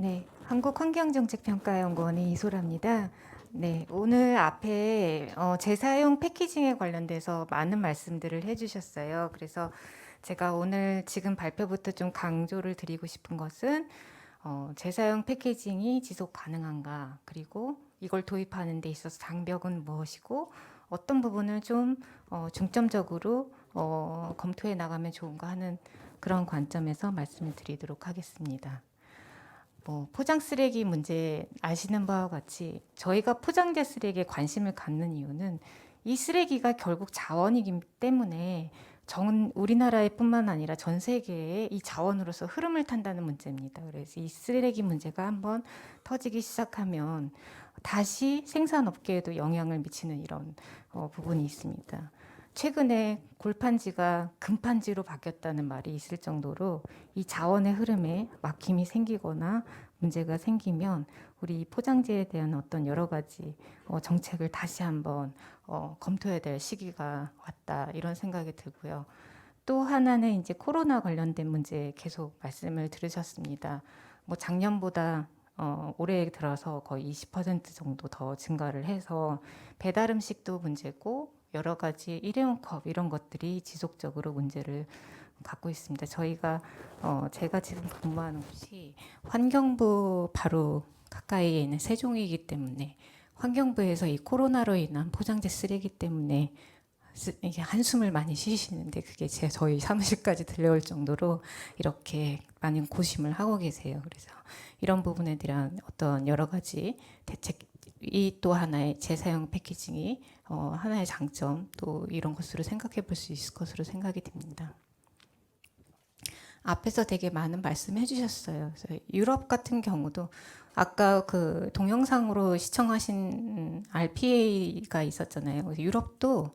네, 한국환경정책평가연구원의 이소라입니다. 네, 오늘 앞에 재사용 패키징에 관련돼서 많은 말씀들을 해주셨어요. 그래서 제가 오늘 지금 발표부터 좀 강조를 드리고 싶은 것은 재사용 패키징이 지속 가능한가, 그리고 이걸 도입하는 데 있어서 장벽은 무엇이고 어떤 부분을 좀 중점적으로 검토해 나가면 좋은가 하는 그런 관점에서 말씀을 드리도록 하겠습니다. 포장 쓰레기 문제 아시는 바와 같이 저희가 포장재 쓰레기에 관심을 갖는 이유는 이 쓰레기가 결국 자원이기 때문에 우리나라에 뿐만 아니라 전 세계에 이 자원으로서 흐름을 탄다는 문제입니다. 그래서 이 쓰레기 문제가 한번 터지기 시작하면 다시 생산업계에도 영향을 미치는 이런 부분이 있습니다. 최근에 골판지가 금판지로 바뀌었다는 말이 있을 정도로 이 자원의 흐름에 막힘이 생기거나 문제가 생기면 우리 포장재에 대한 어떤 여러 가지 정책을 다시 한번 검토해야 될 시기가 왔다, 이런 생각이 들고요. 또 하나는 이제 코로나 관련된 문제 계속 말씀을 들으셨습니다. 작년보다 올해 들어서 거의 20% 정도 더 증가를 해서 배달 음식도 문제고 여러 가지 일회용 컵 이런 것들이 지속적으로 문제를 갖고 있습니다. 제가 지금 근무하는 곳이 환경부 바로 가까이에 있는 세종이기 때문에 환경부에서 이 코로나로 인한 포장재 쓰레기 때문에 이게 한숨을 많이 쉬시는데 그게 저희 사무실까지 들려올 정도로 이렇게 많은 고심을 하고 계세요. 그래서 이런 부분에 대한 어떤 여러 가지 대책이 또 하나의 재사용 패키징이 하나의 장점, 또 이런 것으로 생각해 볼 수 있을 것으로 생각이 됩니다. 앞에서 되게 많은 말씀해 주셨어요. 그래서 유럽 같은 경우도 아까 그 동영상으로 시청하신 RPA가 있었잖아요. 그래서 유럽도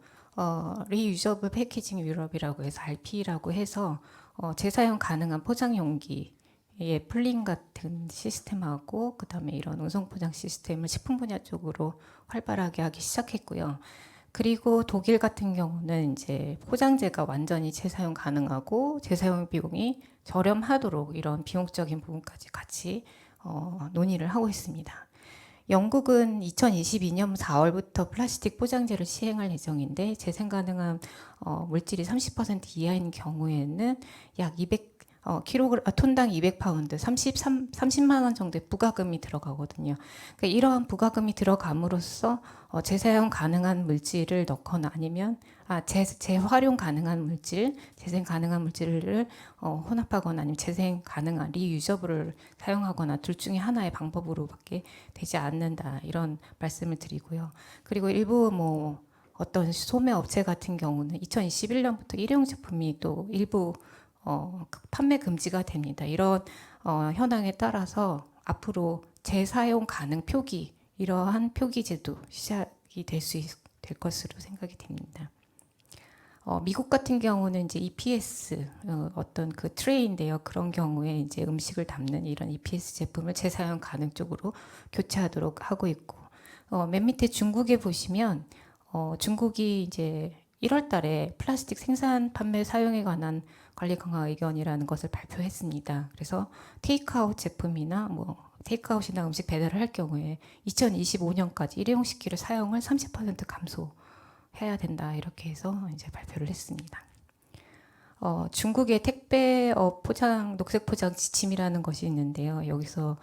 리유저블 패키징 유럽이라고 해서 RP라고 해서 재사용 가능한 포장 용기의 풀링 같은 시스템하고 그다음에 이런 운송 포장 시스템을 식품 분야 쪽으로 활발하게 하기 시작했고요. 그리고 독일 같은 경우는 이제 포장재가 완전히 재사용 가능하고 재사용 비용이 저렴하도록 이런 비용적인 부분까지 같이 논의를 하고 있습니다. 영국은 2022년 4월부터 플라스틱 포장재를 시행할 예정인데 재생 가능한 물질이 30% 이하인 경우에는 약 200 톤당 200파운드, 30만 원 정도의 부가금이 들어가거든요. 그러니까 이러한 부가금이 들어감으로써 재사용 가능한 물질을 넣거나 아니면 재활용 가능한 물질, 재생 가능한 물질을 혼합하거나 아니면 재생 가능한 리유저블을 사용하거나 둘 중에 하나의 방법으로밖에 되지 않는다, 이런 말씀을 드리고요. 그리고 일부 어떤 소매 업체 같은 경우는 2021년부터 일회용 제품이 또 일부 판매 금지가 됩니다. 이런 현황에 따라서 앞으로 재사용 가능 표기, 이러한 표기제도 시작이 될 것으로 생각이 됩니다. 미국 같은 경우는 이제 EPS 어떤 그 트레이인데요. 그런 경우에 이제 음식을 담는 이런 EPS 제품을 재사용 가능 쪽으로 교체하도록 하고 있고, 맨 밑에 중국에 보시면 중국이 이제 1월 달에 플라스틱 생산, 판매, 사용에 관한 관리 강화 의견이라는 것을 발표했습니다. 그래서 테이크아웃 제품이나 테이크아웃이나 음식 배달을 할 경우에 2025년까지 일회용 식기를 사용을 30% 감소해야 된다, 이렇게 해서 이제 발표를 했습니다. 중국의 택배 녹색 포장 지침이라는 것이 있는데요. 여기서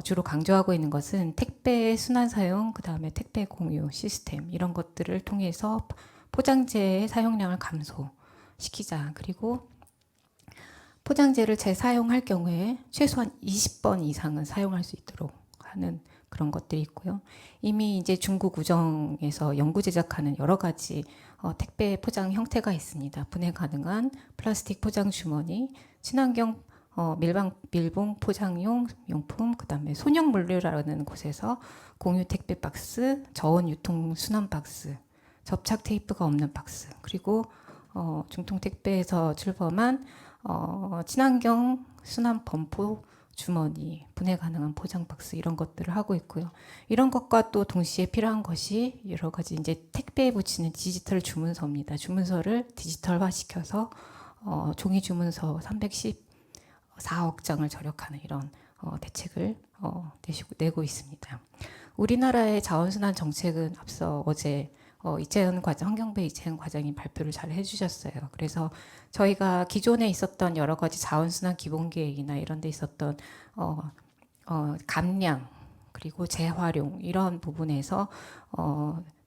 주로 강조하고 있는 것은 택배 순환 사용, 그 다음에 택배 공유 시스템, 이런 것들을 통해서 포장재의 사용량을 감소시키자. 그리고 포장재를 재사용할 경우에 최소한 20번 이상은 사용할 수 있도록 하는 그런 것들이 있고요. 이미 이제 중국 우정에서 연구 제작하는 여러 가지 택배 포장 형태가 있습니다. 분해 가능한 플라스틱 포장 주머니, 친환경 밀봉 포장용 용품, 그다음에 손영 물류라는 곳에서 공유 택배 박스, 저온 유통 순환 박스, 접착 테이프가 없는 박스, 그리고 중통 택배에서 출범한 친환경 순환 범포 주머니, 분해 가능한 포장 박스, 이런 것들을 하고 있고요. 이런 것과 또 동시에 필요한 것이 여러 가지 이제 택배에 붙이는 디지털 주문서입니다. 주문서를 디지털화 시켜서 종이 주문서 314억 장을 절약하는 이런 대책을 내고 있습니다. 우리나라의 자원순환 정책은 앞서 어제 이채은 과장, 환경부 이채은 과장이 발표를 잘 해주셨어요. 그래서 저희가 기존에 있었던 여러 가지 자원순환 기본계획이나 이런 데 있었던 감량 그리고 재활용 이런 부분에서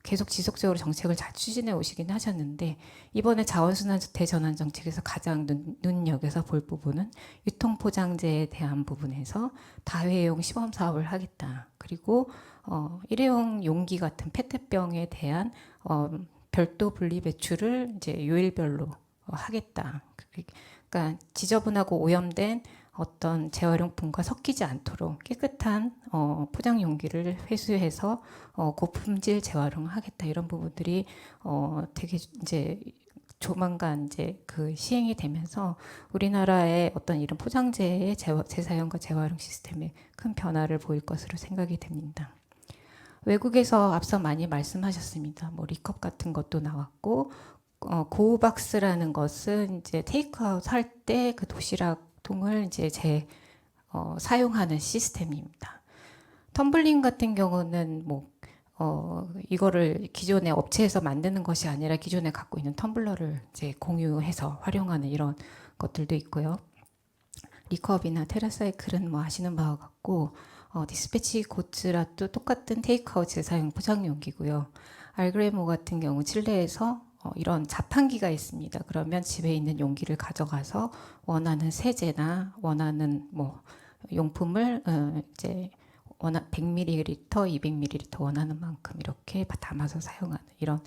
계속 지속적으로 정책을 잘 추진해 오시긴 하셨는데 이번에 자원순환 대전환 정책에서 가장 눈여겨서 볼 부분은 유통포장재에 대한 부분에서 다회용 시범 사업을 하겠다. 그리고 일회용 용기 같은 페트병에 대한 별도 분리 배출을 이제 요일별로 하겠다. 그러니까 지저분하고 오염된 어떤 재활용품과 섞이지 않도록 깨끗한 포장 용기를 회수해서 고품질 재활용하겠다 이런 부분들이 되게 이제 조만간 이제 그 시행이 되면서 우리나라의 어떤 이런 포장재의 재사용과 재활용 시스템에 큰 변화를 보일 것으로 생각이 됩니다. 외국에서 앞서 많이 말씀하셨습니다. 뭐 리컵 같은 것도 나왔고 고우박스라는 것은 이제 테이크아웃 할 때 그 도시락 통을 이제 사용하는 시스템입니다. 텀블링 같은 경우는 뭐 이거를 기존의 업체에서 만드는 것이 아니라 기존에 갖고 있는 텀블러를 이제 공유해서 활용하는 이런 것들도 있고요. 리컵이나 테라사이클은 뭐 아시는 바와 같고 디스패치 고츠라도 똑같은 테이크아웃 재사용 포장 용기고요. 알그레모 같은 경우 칠레에서 이런 자판기가 있습니다. 그러면 집에 있는 용기를 가져가서 원하는 세제나 원하는 뭐 용품을 이제 100ml, 200ml 원하는 만큼 이렇게 담아서 사용하는 이런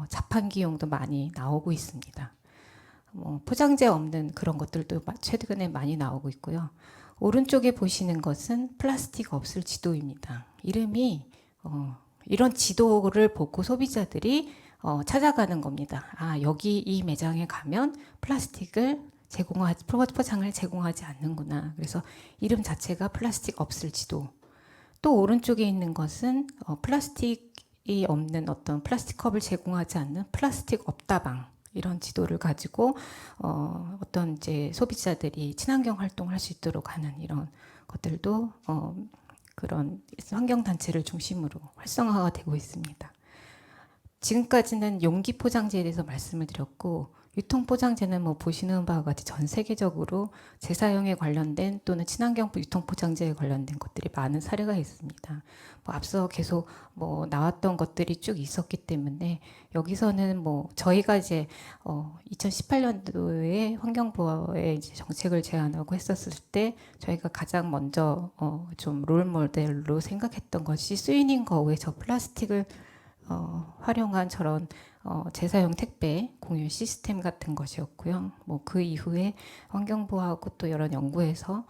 자판기용도 많이 나오고 있습니다. 포장재 없는 그런 것들도 최근에 많이 나오고 있고요. 오른쪽에 보시는 것은 플라스틱 없을 지도입니다. 이름이 이런 지도를 보고 소비자들이 찾아가는 겁니다. 아, 여기 이 매장에 가면 포장을 제공하지 않는구나. 그래서 이름 자체가 플라스틱 없을 지도. 또 오른쪽에 있는 것은 플라스틱이 없는 어떤 플라스틱 컵을 제공하지 않는 플라스틱 없다방. 이런 지도를 가지고 어떤 이제 소비자들이 친환경 활동을 할 수 있도록 하는 이런 것들도 그런 환경 단체를 중심으로 활성화가 되고 있습니다. 지금까지는 용기 포장재에 대해서 말씀을 드렸고 유통 포장재는 뭐 보시는 바와 같이 전 세계적으로 재사용에 관련된 또는 친환경 유통 포장재에 관련된 것들이 많은 사례가 있습니다. 뭐 앞서 계속 뭐 나왔던 것들이 쭉 있었기 때문에 여기서는 뭐 저희가 이제 2018년도에 환경부에 이제 정책을 제안하고 했었을 때 저희가 가장 먼저 좀 롤 모델로 생각했던 것이 스위닝 거우의 저 플라스틱을 활용한 저런 재사용 택배 공유 시스템 같은 것이었고요. 뭐 그 이후에 환경부하고 또 여러 연구에서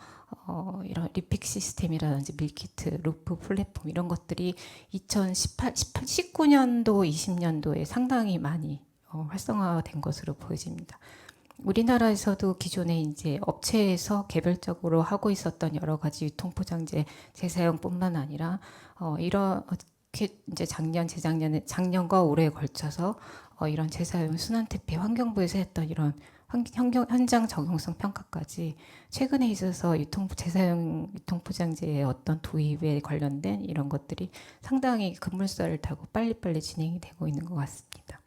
이런 리픽 시스템이라든지 밀키트, 루프 플랫폼 이런 것들이 19년도, 20년도에 상당히 많이 활성화된 것으로 보여집니다. 우리나라에서도 기존에 이제 업체에서 개별적으로 하고 있었던 여러 가지 유통포장재 재사용뿐만 아니라 이렇게 이제 작년과 올해에 걸쳐서 이런 재사용 순환택배 환경부에서 했던 이런 현장 적용성 평가까지 최근에 있어서 재사용 유통포장재의 어떤 도입에 관련된 이런 것들이 상당히 급물살을 타고 빨리빨리 진행이 되고 있는 것 같습니다.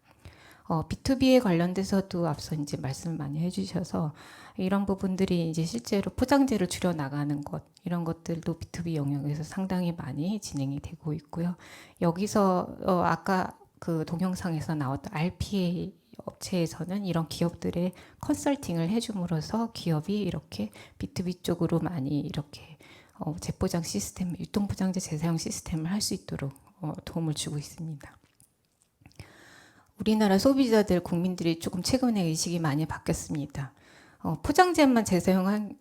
B2B에 관련돼서도 앞서 이제 말씀을 많이 해주셔서 이런 부분들이 이제 실제로 포장재를 줄여 나가는 것 이런 것들도 B2B 영역에서 상당히 많이 진행이 되고 있고요. 여기서 아까 그 동영상에서 나왔던 RPA 업체에서는 이런 기업들의 컨설팅을 해줌으로써 기업이 이렇게 B2B 쪽으로 많이 이렇게 재포장 시스템, 유통포장재 재사용 시스템을 할 수 있도록 도움을 주고 있습니다. 우리나라 소비자들, 국민들이 조금 최근에 의식이 많이 바뀌었습니다. 포장재 재사용은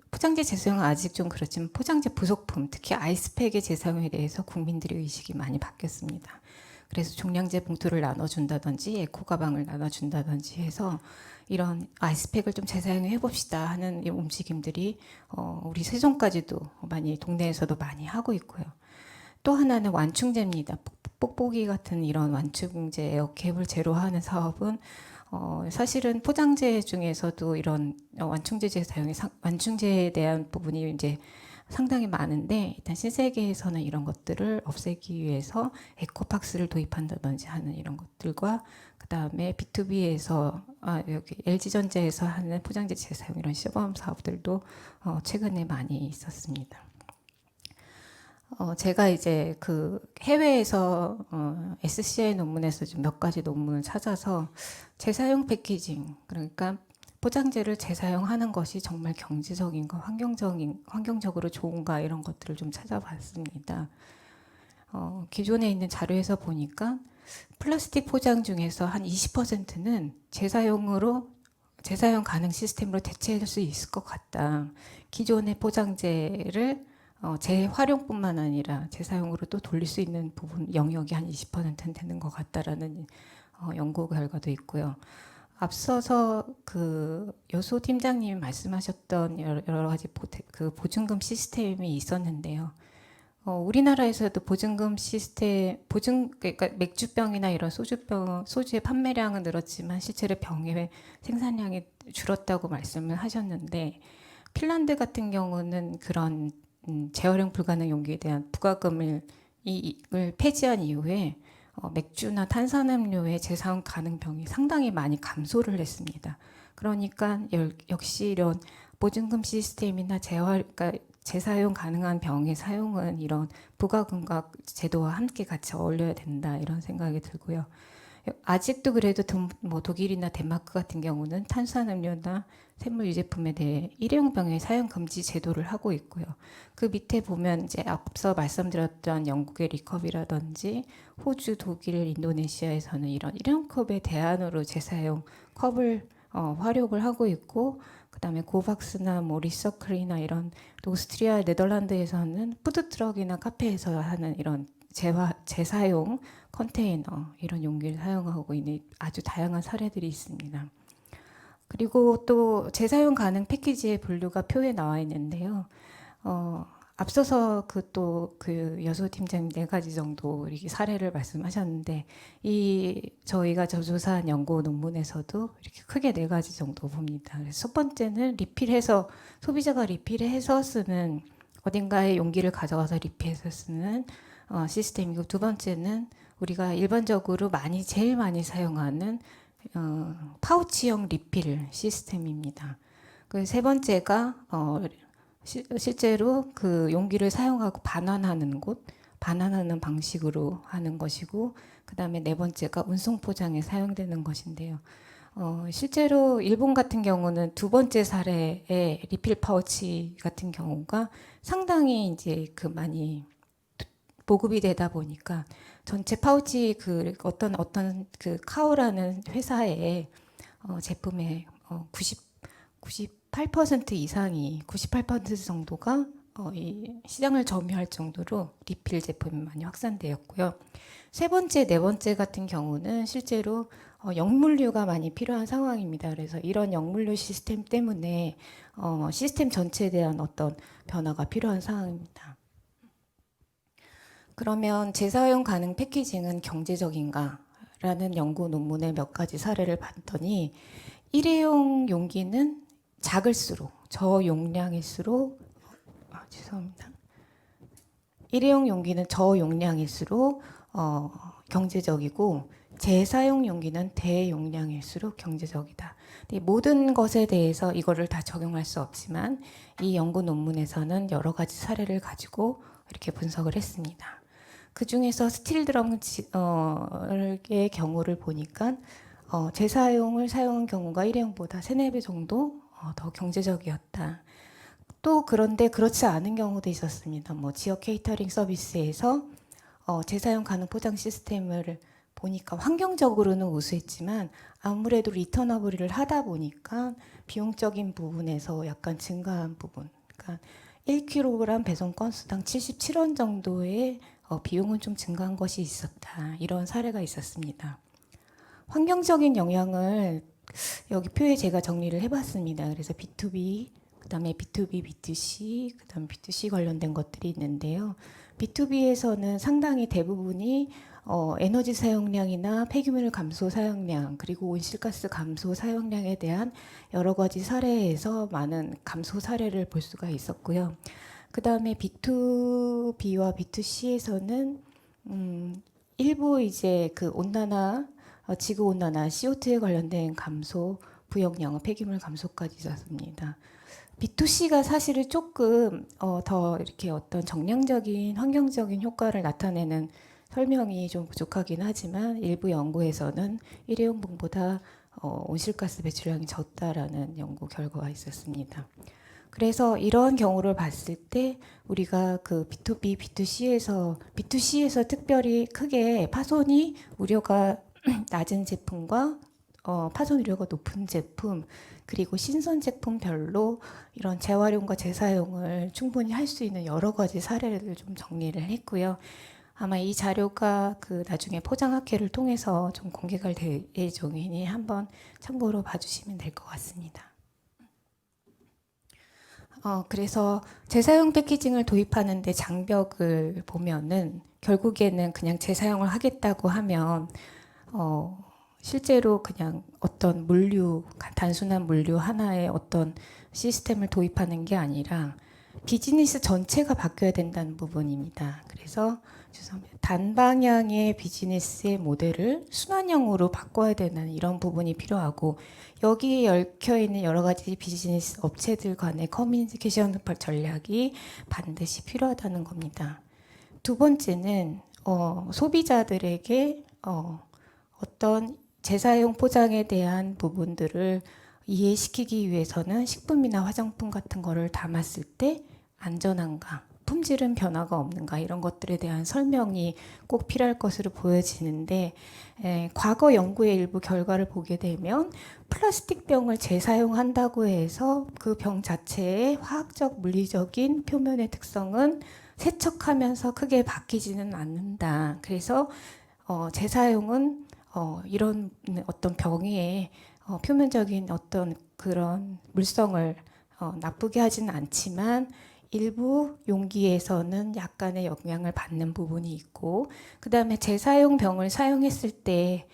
아직 좀 그렇지만 포장재 부속품, 특히 아이스팩의 재사용에 대해서 국민들의 의식이 많이 바뀌었습니다. 그래서 종량제 봉투를 나눠준다든지 에코 가방을 나눠준다든지 해서 이런 아이스팩을 좀 재사용해 봅시다 하는 움직임들이 우리 세종까지도 많이 동네에서도 많이 하고 있고요. 또 하나는 완충제입니다. 뽁뽁이 같은 이런 완충제 에어캡을 제로화하는 사업은 사실은 포장재 중에서도 이런 완충제에 대한 부분이 이제 상당히 많은데 일단 신세계에서는 이런 것들을 없애기 위해서 에코박스를 도입한다든지 하는 이런 것들과 그다음에 B2B에서 여기 LG전자에서 하는 포장재 재사용 이런 시범 사업들도 최근에 많이 있었습니다. 제가 이제 그 해외에서 SCI 논문에서 좀 몇 가지 논문을 찾아서 재사용 패키징, 그러니까 포장재를 재사용하는 것이 정말 경제적인가, 환경적으로 좋은가 이런 것들을 좀 찾아봤습니다. 기존에 있는 자료에서 보니까 플라스틱 포장 중에서 한 20%는 재사용 가능 시스템으로 대체할 수 있을 것 같다. 기존의 포장재를 재활용뿐만 아니라 재사용으로 또 돌릴 수 있는 부분 영역이 한 20%는 되는 것 같다라는 연구 결과도 있고요. 앞서서 그 여소 팀장님이 말씀하셨던 여러 가지 그 보증금 시스템이 있었는데요. 우리나라에서도 보증금 시스템, 그러니까 맥주병이나 이런 소주의 판매량은 늘었지만 실제로 병의 생산량이 줄었다고 말씀을 하셨는데, 핀란드 같은 경우는 그런 재활용 불가능 용기에 대한 부과금을 폐지한 이후에 맥주나 탄산음료의 재사용 가능 병이 상당히 많이 감소를 했습니다. 그러니까 역시 이런 보증금 시스템이나 그러니까 재사용 가능한 병의 사용은 이런 부가금과 제도와 함께 같이 어울려야 된다 이런 생각이 들고요. 아직도 그래도 독일이나 덴마크 같은 경우는 탄산음료나 샘물 유제품에 대해 일회용 병의 사용 금지 제도를 하고 있고요. 그 밑에 보면 이제 앞서 말씀드렸던 영국의 리컵이라든지 호주, 독일, 인도네시아에서는 이런 일회용 컵의 대안으로 재사용 컵을 활용을 하고 있고, 그다음에 고박스나 뭐 리서클이나 이런 오스트리아, 네덜란드에서는 푸드트럭이나 카페에서 하는 이런 재사용 컨테이너 이런 용기를 사용하고 있는 아주 다양한 사례들이 있습니다. 그리고 또 재사용 가능 패키지의 분류가 표에 나와 있는데요. 앞서서 그 여소 팀장님 4가지 정도 이렇게 사례를 말씀하셨는데, 저희가 조사한 연구 논문에서도 이렇게 크게 4가지 정도 봅니다. 그래서 첫 번째는 소비자가 리필해서 쓰는, 어딘가에 용기를 가져가서 리필해서 쓰는 시스템이고, 두 번째는 우리가 일반적으로 제일 많이 사용하는 파우치형 리필 시스템입니다. 그 세 번째가 실제로 그 용기를 사용하고 반환하는 방식으로 하는 것이고, 그 다음에 네 번째가 운송 포장에 사용되는 것인데요. 실제로 일본 같은 경우는 두 번째 사례의 리필 파우치 같은 경우가 상당히 이제 많이 보급이 되다 보니까 전체 파우치 어떤 그 카오라는 회사의 제품의 98% 이상이 98% 정도가 이 시장을 점유할 정도로 리필 제품이 많이 확산되었고요. 세 번째, 네 번째 같은 경우는 실제로 역물류가 많이 필요한 상황입니다. 그래서 이런 역물류 시스템 때문에 시스템 전체에 대한 어떤 변화가 필요한 상황입니다. 그러면 재사용 가능 패키징은 경제적인가? 라는 연구 논문의 몇 가지 사례를 봤더니, 일회용 용기는 저용량일수록 일회용 용기는 저용량일수록 경제적이고, 재사용 용기는 대용량일수록 경제적이다. 모든 것에 대해서 이거를 다 적용할 수 없지만 이 연구 논문에서는 여러 가지 사례를 가지고 이렇게 분석을 했습니다. 그 중에서 스틸 드럼의 경우를 보니까 재사용을 사용한 경우가 일회용보다 3-4배 정도 더 경제적이었다. 또 그런데 그렇지 않은 경우도 있었습니다. 지역 케이터링 서비스에서 재사용 가능 포장 시스템을 보니까 환경적으로는 우수했지만 아무래도 리터너블을 하다 보니까 비용적인 부분에서 약간 증가한 부분, 그러니까 1kg 배송 건수당 77원 정도의 비용은 좀 증가한 것이 있었다. 이런 사례가 있었습니다. 환경적인 영향을 여기 표에 제가 정리를 해봤습니다. 그래서 B2B, 그다음에 B2B, B2C, 그다음 B2C 관련된 것들이 있는데요. B2B에서는 상당히 대부분이 에너지 사용량이나 폐기물 감소 사용량, 그리고 온실가스 감소 사용량에 대한 여러 가지 사례에서 많은 감소 사례를 볼 수가 있었고요. 그 다음에 B2B와 B2C에서는 일부 이제 그 온난화, 지구 온난화, CO2에 관련된 감소, 부역 양호, 폐기물 감소까지 있었습니다. B2C가 사실은 조금 더 이렇게 어떤 정량적인 환경적인 효과를 나타내는 설명이 좀 부족하긴 하지만 일부 연구에서는 일회용봉보다 온실가스 배출량이 적다라는 연구 결과가 있었습니다. 그래서 이런 경우를 봤을 때 우리가 그 B2B, B2C에서 특별히 크게 파손이 우려가 낮은 제품과 파손 우려가 높은 제품, 그리고 신선 제품별로 이런 재활용과 재사용을 충분히 할 수 있는 여러 가지 사례를 좀 정리를 했고요. 아마 이 자료가 그 나중에 포장학회를 통해서 좀 공개가 될 예정이니 한번 참고로 봐주시면 될 것 같습니다. 그래서 재사용 패키징을 도입하는데 장벽을 보면은 결국에는 그냥 재사용을 하겠다고 하면 실제로 그냥 어떤 물류, 단순한 물류 하나의 어떤 시스템을 도입하는 게 아니라 비즈니스 전체가 바뀌어야 된다는 부분입니다. 그래서 단방향의 비즈니스의 모델을 순환형으로 바꿔야 되는 이런 부분이 필요하고 여기에 얽혀 있는 여러 가지 비즈니스 업체들 간의 커뮤니케이션 전략이 반드시 필요하다는 겁니다. 두 번째는 소비자들에게 어떤 재사용 포장에 대한 부분들을 이해시키기 위해서는 식품이나 화장품 같은 거를 담았을 때 안전한가, 품질은 변화가 없는가 이런 것들에 대한 설명이 꼭 필요할 것으로 보여지는데 과거 연구의 일부 결과를 보게 되면 플라스틱 병을 재사용한다고 해서 그 병 자체의 화학적, 물리적인 표면의 특성은 세척하면서 크게 바뀌지는 않는다. 그래서 재사용은 이런 어떤 병의 표면적인 어떤 그런 물성을 나쁘게 하지는 않지만 일부 용기에서는 약간의 영향을 받는 부분이 있고 그 다음에 재사용 병을 사용했을 때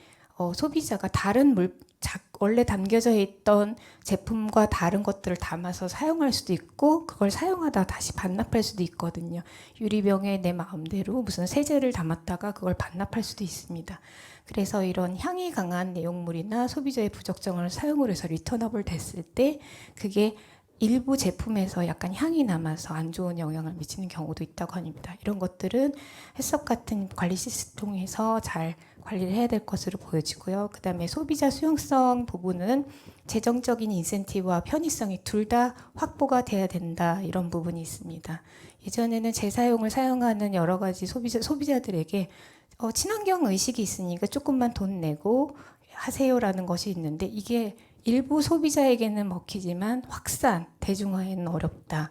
소비자가 다른 원래 담겨져 있던 제품과 다른 것들을 담아서 사용할 수도 있고 그걸 사용하다 다시 반납할 수도 있거든요. 유리병에 내 마음대로 무슨 세제를 담았다가 그걸 반납할 수도 있습니다. 그래서 이런 향이 강한 내용물이나 소비자의 부적정을 사용을 해서 리턴업을 됐을 때 그게 일부 제품에서 약간 향이 남아서 안 좋은 영향을 미치는 경우도 있다고 합니다. 이런 것들은 해썹 같은 관리 시스템을 통해서 잘 관리를 해야 될 것으로 보여지고요. 그 다음에 소비자 수용성 부분은 재정적인 인센티브와 편의성이 둘 다 확보가 돼야 된다. 이런 부분이 있습니다. 예전에는 재사용을 사용하는 여러 가지 소비자들에게 친환경 의식이 있으니까 조금만 돈 내고 하세요라는 것이 있는데 이게 일부 소비자에게는 먹히지만 확산, 대중화에는 어렵다.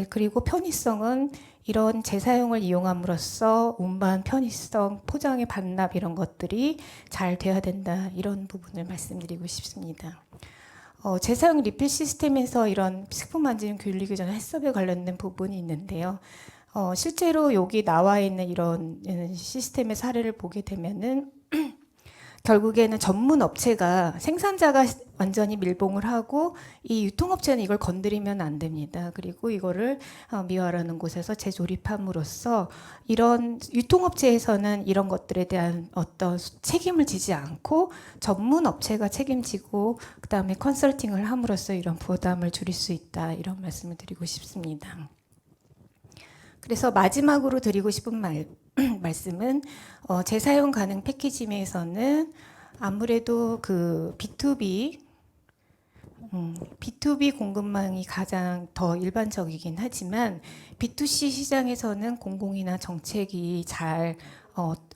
그리고 편의성은 이런 재사용을 이용함으로써 운반, 편의성, 포장의 반납 이런 것들이 잘 돼야 된다. 이런 부분을 말씀드리고 싶습니다. 재사용 리필 시스템에서 이런 식품 안전 윤리 규정 해썹에 관련된 부분이 있는데요. 실제로 여기 나와 있는 이런 시스템의 사례를 보게 되면은 결국에는 전문 업체가 생산자가 완전히 밀봉을 하고 이 유통업체는 이걸 건드리면 안 됩니다. 그리고 이거를 미화라는 곳에서 재조립함으로써 이런 유통업체에서는 이런 것들에 대한 어떤 책임을 지지 않고 전문 업체가 책임지고 그다음에 컨설팅을 함으로써 이런 부담을 줄일 수 있다. 이런 말씀을 드리고 싶습니다. 그래서 마지막으로 드리고 싶은 말씀은 재사용 가능 패키징에서는 아무래도 그 B2B 공급망이 가장 더 일반적이긴 하지만 B2C 시장에서는 공공이나 정책이 잘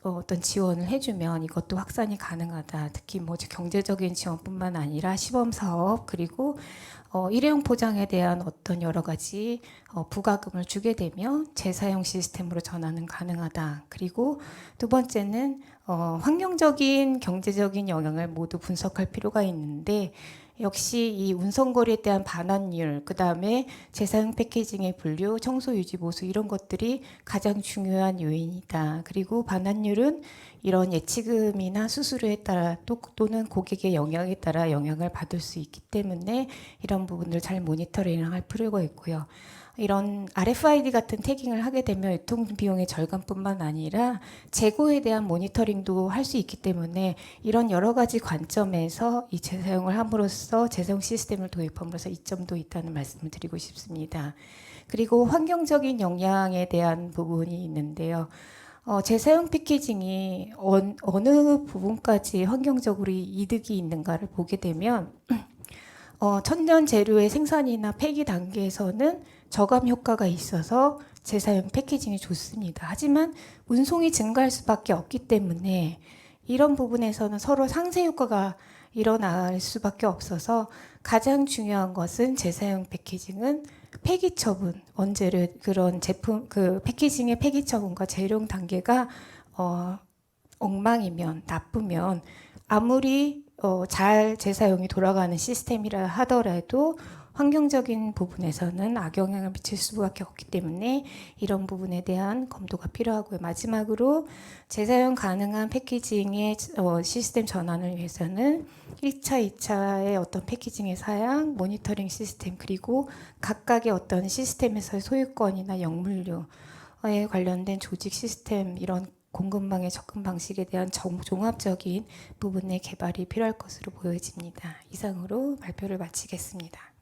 어떤 지원을 해주면 이것도 확산이 가능하다. 특히 뭐 경제적인 지원뿐만 아니라 시범 사업 그리고 일회용 포장에 대한 어떤 여러 가지 부가금을 주게 되면 재사용 시스템으로 전환은 가능하다. 그리고 두 번째는 환경적인 경제적인 영향을 모두 분석할 필요가 있는데 역시 이 운송거리에 대한 반환율, 그 다음에 재사용 패키징의 분류, 청소 유지 보수 이런 것들이 가장 중요한 요인이다. 그리고 반환율은 이런 예치금이나 수수료에 따라 또는 고객의 영향에 따라 영향을 받을 수 있기 때문에 이런 부분을 잘 모니터링할 필요가 있고요. 이런 RFID 같은 태깅을 하게 되면 유통 비용의 절감뿐만 아니라 재고에 대한 모니터링도 할 수 있기 때문에 이런 여러 가지 관점에서 이 재사용을 함으로써 재사용 시스템을 도입함으로써 이점도 있다는 말씀을 드리고 싶습니다. 그리고 환경적인 영향에 대한 부분이 있는데요. 재사용 패키징이 어느 부분까지 환경적으로 이득이 있는가를 보게 되면 천연 재료의 생산이나 폐기 단계에서는 저감 효과가 있어서 재사용 패키징이 좋습니다. 하지만 운송이 증가할 수밖에 없기 때문에 이런 부분에서는 서로 상쇄 효과가 일어날 수밖에 없어서 가장 중요한 것은 재사용 패키징은 폐기 처분, 원재료 그런 제품 그 패키징의 폐기 처분과 재활용 단계가 엉망이면 나쁘면 아무리 잘 재사용이 돌아가는 시스템이라 하더라도 환경적인 부분에서는 악영향을 미칠 수밖에 없기 때문에 이런 부분에 대한 검토가 필요하고요. 마지막으로 재사용 가능한 패키징의 시스템 전환을 위해서는 1차, 2차의 어떤 패키징의 사양, 모니터링 시스템 그리고 각각의 어떤 시스템에서의 소유권이나 역물류에 관련된 조직 시스템 이런 공급망의 접근 방식에 대한 종합적인 부분의 개발이 필요할 것으로 보여집니다. 이상으로 발표를 마치겠습니다.